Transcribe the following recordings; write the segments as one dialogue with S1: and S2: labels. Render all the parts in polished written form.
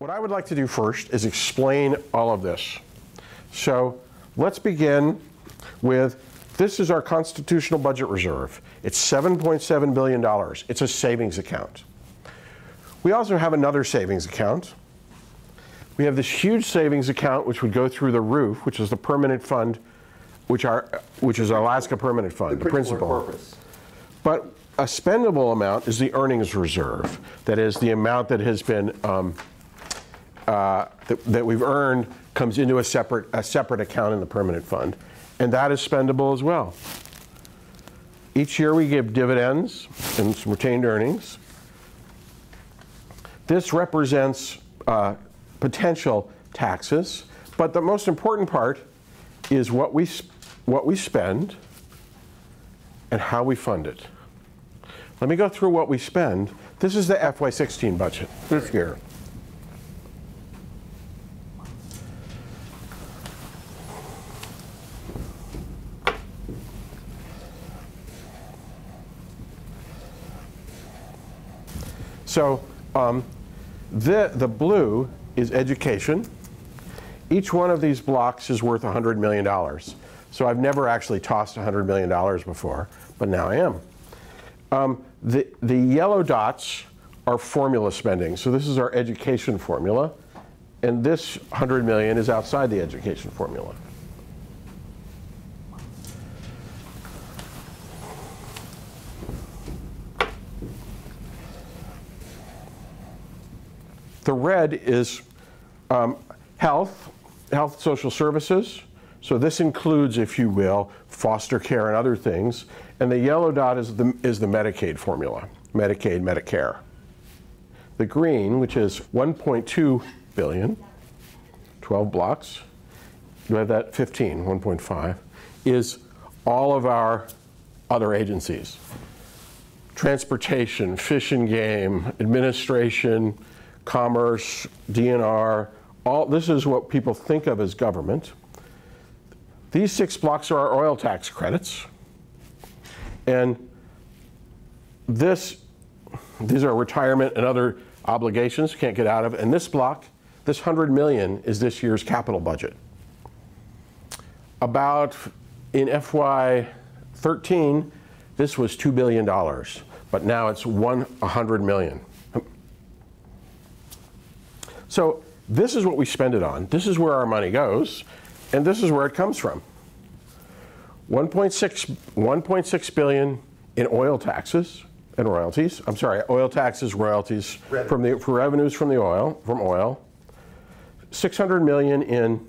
S1: What I would like to do first is explain all of this. So let's begin with, this is our constitutional budget reserve. It's $7.7 billion. It's a savings account. We also have another savings account. We have this huge savings account which would go through the roof, which is the permanent fund, which is Alaska Permanent Fund, the principal. Purpose. But a spendable amount is the earnings reserve. That is, the amount that has been that we've earned comes into a separate account in the permanent fund, and that is spendable as well. Each year we give dividends and some retained earnings. This represents potential taxes, but the most important part is what we spend and how we fund it. Let me go through what we spend. This is the FY16 budget this year. So the blue is education. Each one of these blocks is worth $100 million. So I've never actually tossed $100 million before, but now I am. The yellow dots are formula spending. So this is our education formula, and this $100 million is outside the education formula. The red is health, social services. So this includes, if you will, foster care and other things. And the yellow dot is the Medicaid formula, Medicaid, Medicare. The green, which is 1.2 billion, 12 blocks, you have that 15, 1.5, is all of our other agencies. Transportation, fish and game, administration, commerce, DNR, this is what people think of as government. These 6 blocks are our oil tax credits. And these are retirement and other obligations, can't get out of. And this block, this $100 million, is this year's capital budget. About, in FY13, this was $2 billion, but now it's $100 million. So this is what we spend it on. This is where our money goes, and this is where it comes from. 1.6 billion in oil taxes and royalties. I'm sorry, oil taxes, royalties for revenues from oil. 600 million in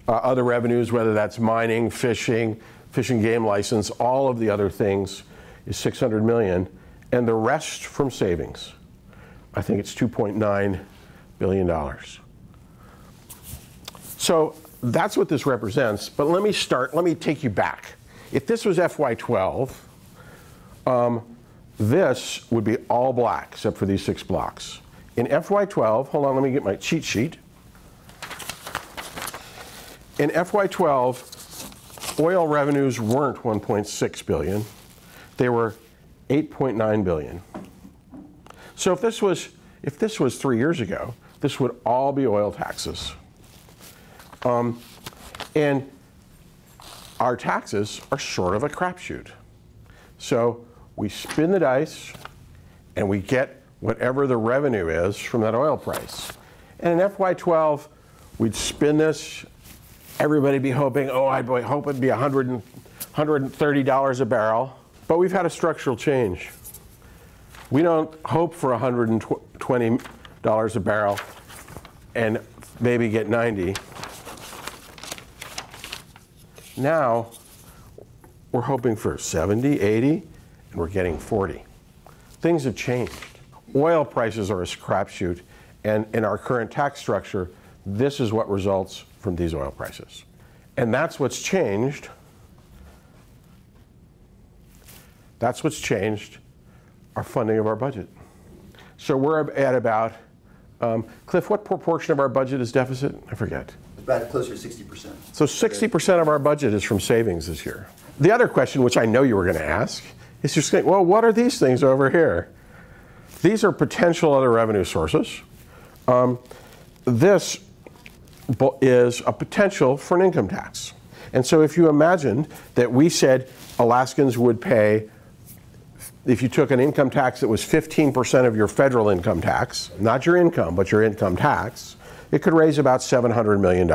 S1: other revenues, whether that's mining, fishing, fish and game license, all of the other things is 600 million, and the rest from savings. I think it's $2.9 billion. So that's what this represents, but let me take you back. If this was FY12, this would be all black except for these 6 blocks. In FY12, hold on, let me get my cheat sheet. In FY12, oil revenues weren't 1.6 billion, they were 8.9 billion. So if this was 3 years ago, this would all be oil taxes. And our taxes are sort of a crapshoot. So we spin the dice and we get whatever the revenue is from that oil price. And in FY12, we'd spin this, everybody be hoping, oh, I'd hope it'd be $130 a barrel. But we've had a structural change. We don't hope for $120 a barrel and maybe get 90. Now, we're hoping for 70, 80, and we're getting 40. Things have changed. Oil prices are a crapshoot, and in our current tax structure, this is what results from these oil prices. And that's what's changed. That's what's changed our funding of our budget. So we're at about, Cliff, what proportion of our budget is deficit? I forget.
S2: About closer to 60%.
S1: So 60% of our budget is from savings this year. The other question, which I know you were going to ask, is just saying, well, what are these things over here? These are potential other revenue sources. This is a potential for an income tax. And so if you imagined that we said Alaskans would pay, if you took an income tax that was 15% of your federal income tax, not your income, but your income tax, it could raise about $700 million.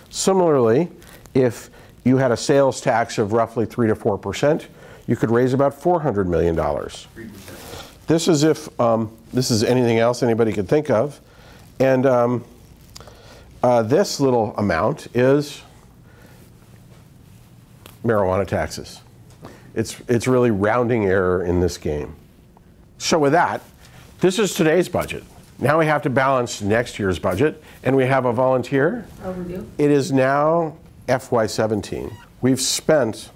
S1: Similarly, if you had a sales tax of roughly 3 to 4%, you could raise about $400 million. 3%. This is if this is anything else anybody could think of. And this little amount is marijuana taxes. It's really rounding error in this game. So with that, this is today's budget. Now we have to balance next year's budget, and we have a volunteer.
S2: Oh, we do?
S1: It is now FY17. We've spent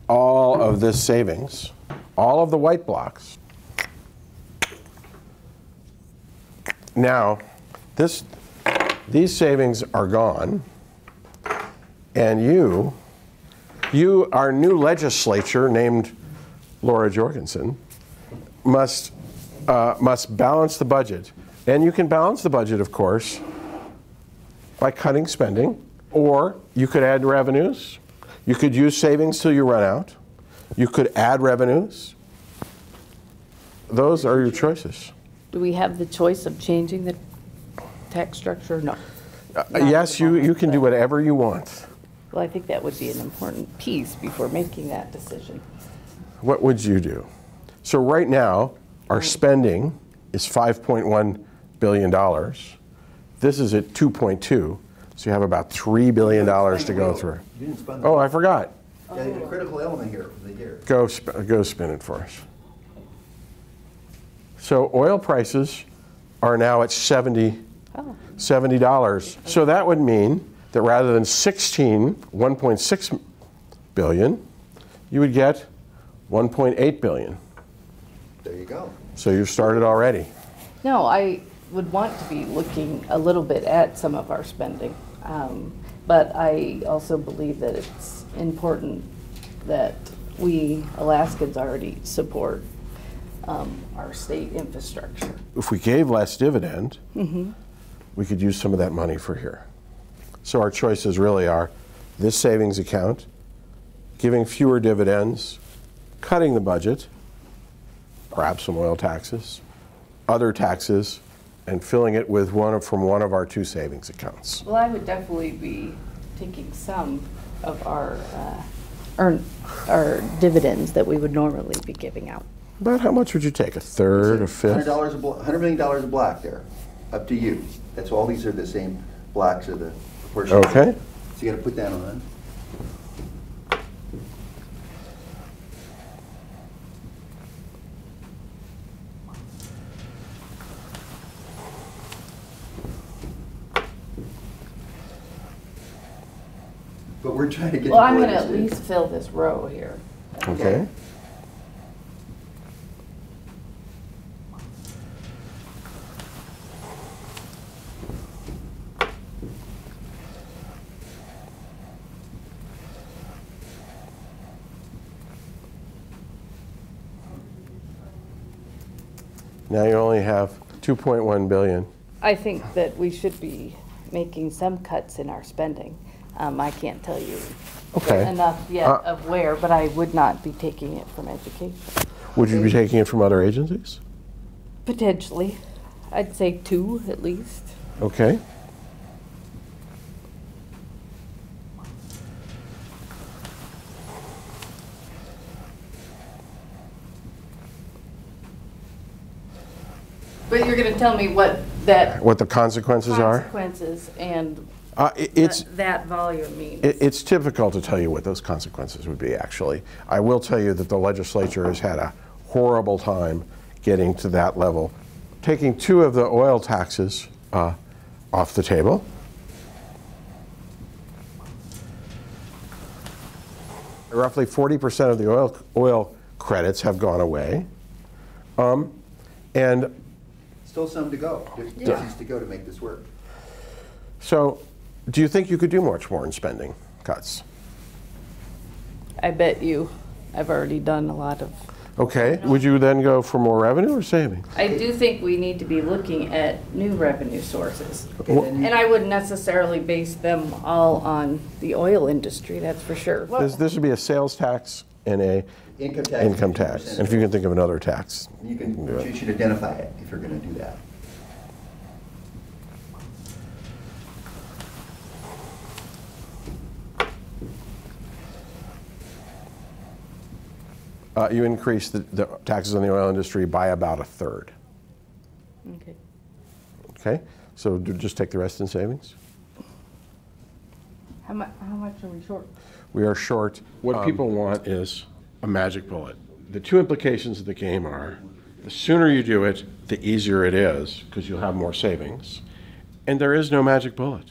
S1: all of this savings, all of the white blocks. Now, these savings are gone, and you, our new legislature named Laura Jorgensen, must balance the budget. And you can balance the budget, of course, by cutting spending, or you could add revenues. You could use savings till you run out. You could add revenues. Those are your choices.
S2: Do we have the choice of changing the tax structure? No.
S1: Yes, you can do whatever you want.
S2: Well, I think that would be an important piece before making that decision.
S1: What would you do? So right now, our spending is $5.1 billion. This is at 2.2, so you have about $3 billion to go through.
S3: You didn't spend
S1: Oh, I forgot.
S3: Yeah, a critical element here for the year.
S1: Go spin it for us. So oil prices are now at $70. So that would mean that rather than 1.6 billion, you would get 1.8 billion.
S3: There you go.
S1: So you've started already.
S2: No, I would want to be looking a little bit at some of our spending. But I also believe that it's important that we Alaskans already support our state infrastructure.
S1: If we gave less dividend, we could use some of that money for here. So our choices really are this savings account, giving fewer dividends, cutting the budget, perhaps some oil taxes, other taxes, and filling it with from one of our two savings accounts.
S2: Well, I would definitely be taking some of our dividends that we would normally be giving out.
S1: About how much would you take? A third, a fifth?
S3: $100 million of black there, up to you. That's all. These are the same blacks of the proportion.
S1: Okay.
S3: So you got to put that on. But we're trying to get.
S2: Well, I'm going to at least fill this row here.
S1: Okay. Now you only have 2.1 billion.
S2: I think that we should be making some cuts in our spending. I can't tell you enough yet of where, but I would not be taking it from education.
S1: Would you be taking it from other agencies?
S2: Potentially. I'd say 2 at least.
S1: Okay.
S2: But you're going to tell me what
S1: the consequences are?
S2: Consequences and that volume means.
S1: It's difficult to tell you what those consequences would be, actually. I will tell you that the legislature has had a horrible time getting to that level. Taking 2 of the oil taxes off the table. Roughly 40% of the oil credits have gone away. And
S3: still some to go. There's to go to make this work.
S1: So, do you think you could do much more in spending cuts?
S2: I bet you. I've already done a lot of
S1: Okay, would you then go for more revenue or savings?
S2: I do think we need to be looking at new revenue sources.
S1: Well-
S2: And I wouldn't necessarily base them all on the oil industry, that's for sure.
S1: This would be a sales tax and a income tax. And if you can think of another tax.
S3: You should identify it if you're going to do that.
S1: You increase the taxes on the oil industry by about a third.
S2: Okay.
S1: Okay, so just take the rest in savings.
S2: How much are we short?
S1: We are short. What people want is a magic bullet. The two implications of the game are, the sooner you do it, the easier it is, because you'll have more savings. And there is no magic bullet.